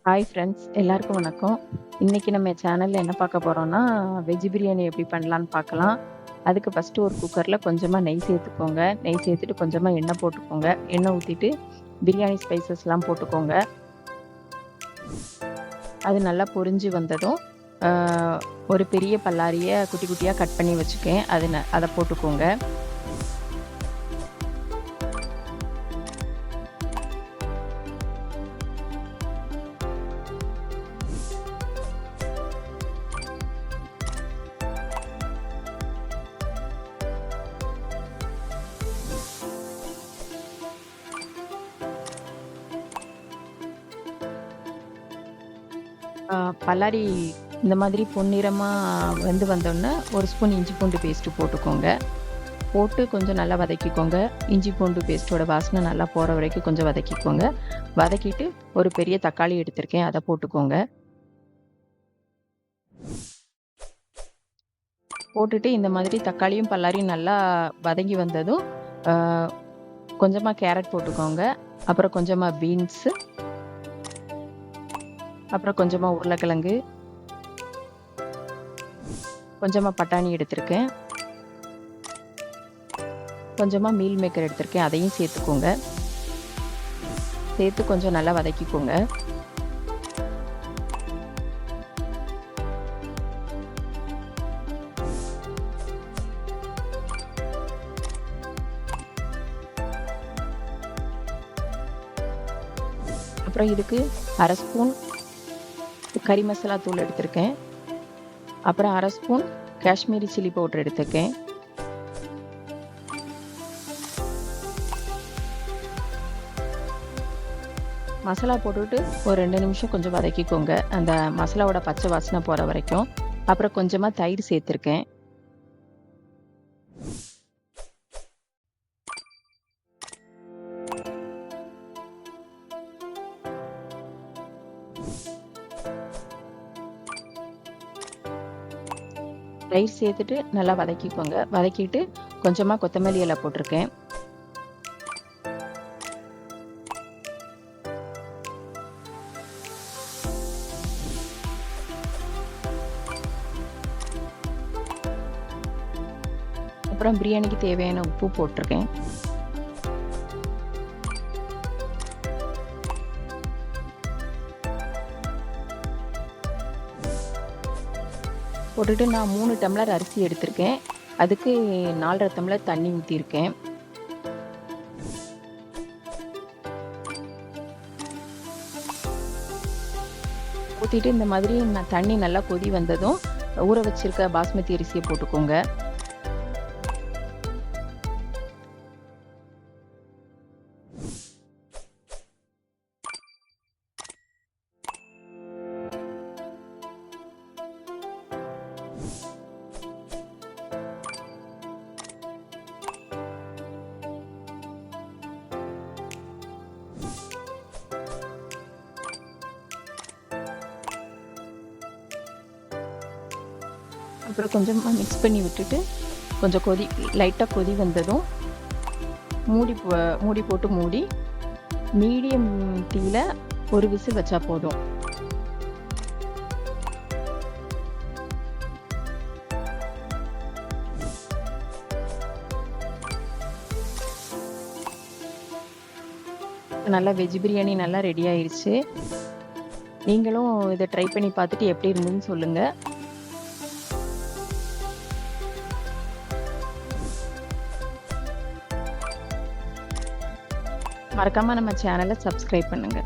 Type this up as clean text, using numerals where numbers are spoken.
Hi friends, எல்லாருக்கும் வணக்கம். இன்னைக்கு நம்ம சேனல்ல என்ன பார்க்க போறோம்னா, வெஜ் பிரியாணி எப்படி பண்ணலான்னு பார்க்கலாம். அதுக்கு ஃபர்ஸ்ட்டு ஒரு குக்கர்ல கொஞ்சமா நெய் சேர்த்துக்கோங்க. நெய் சேர்த்துட்டு கொஞ்சமா எண்ணெய் போட்டுக்கோங்க. எண்ணெய் ஊத்திட்டு பிரியாணி ஸ்பைசஸ்லாம் போட்டுக்கோங்க. அது நல்லா பொரிஞ்சு வந்ததும், ஆ ஒரு பெரிய பல்லாரிய குட்டி குட்டியா கட் பண்ணி வச்சுருக்கேன். அத போட்டுக்கோங்க. பல்லாரி இந்த மாதிரி பொன்னிறமா வெந்து வந்தோன்னே, ஒரு ஸ்பூன் இஞ்சி பூண்டு பேஸ்ட்டு போட்டுக்கோங்க. போட்டு கொஞ்சம் நல்லா வதக்கிக்கோங்க. இஞ்சி பூண்டு பேஸ்ட்டோட வாசனை நல்லா போற வரைக்கும் கொஞ்சம் வதக்கிக்கோங்க. வதக்கிட்டு ஒரு பெரிய தக்காளி எடுத்திருக்கேன். அத போட்டுக்கோங்க. போட்டுட்டு இந்த மாதிரி தக்காளியும், பல்லாரியும் நல்லா வதங்கி வந்ததும், ஆ கொஞ்சமா கேரட் போட்டுக்கோங்க. அப்புறம் கொஞ்சமா பீன்ஸு, அப்புறம் கொஞ்சமா உருளைக்கிழங்கு, கொஞ்சமா பட்டாணி எடுத்திருக்கேன். கொஞ்சமா மீல் மேக்கர் எடுத்திருக்கேன். அதையும் சேர்த்துக்கோங்க. சேர்த்து கொஞ்சம் நல்லா வதக்கிக்கோங்க. அப்புறம் இதுக்கு 1/2 ஸ்பூன் கறி மசாலா தூள் எடுத்திருக்கேன். அப்புறம் 1/2 ஸ்பூன் காஷ்மீரி சில்லி பவுடர் எடுத்திருக்கேன். மசாலா போட்டுட்டு ஒரு 2 நிமிஷம் கொஞ்சம் வதக்கிக்கோங்க. அந்த மசாலாவோட பச்சை வாசனை போற வரைக்கும். அப்புறம் கொஞ்சமா தயிர் சேர்த்திருக்கேன். தயிர் சேர்த்துட்டு நல்லா வதக்கிக்கோங்க. வதக்கிட்டு கொஞ்சமா கொத்தமல்லி இலை போட்டிருக்கேன். அப்புறம் பிரியாணிக்கு தேவையான உப்பு போட்டிருக்கேன். போட்டுட்டு நான் 3 டம்ளர் அரிசி எடுத்திருக்கேன். அதுக்கு 4 1/2 டம்ளர் தண்ணி ஊத்தியிருக்கேன். ஊத்திட்டு இந்த மாதிரி தண்ணி நல்லா கொதி வந்ததும், ஊற வச்சிருக்க பாஸ்மதி அரிசிய போட்டுக்கோங்க. அப்புறம் கொஞ்சமா மிக்ஸ் பண்ணி விட்டுட்டு, கொஞ்சம் லைட்டா கொதி வந்ததும், மூடி போட்டு மூடி, மீடியம் தீயில ஒரு விசில் வச்சா போதும். நல்லா வெஜ் பிரியாணி நல்லா ரெடி ஆயிருச்சு. நீங்களும் இத ட்ரை பண்ணி பார்த்துட்டு எப்படி இருந்ததுன்னு சொல்லுங்க. மறக்காம நம்ம சேனலை சப்ஸ்கிரைப் பண்ணுங்க.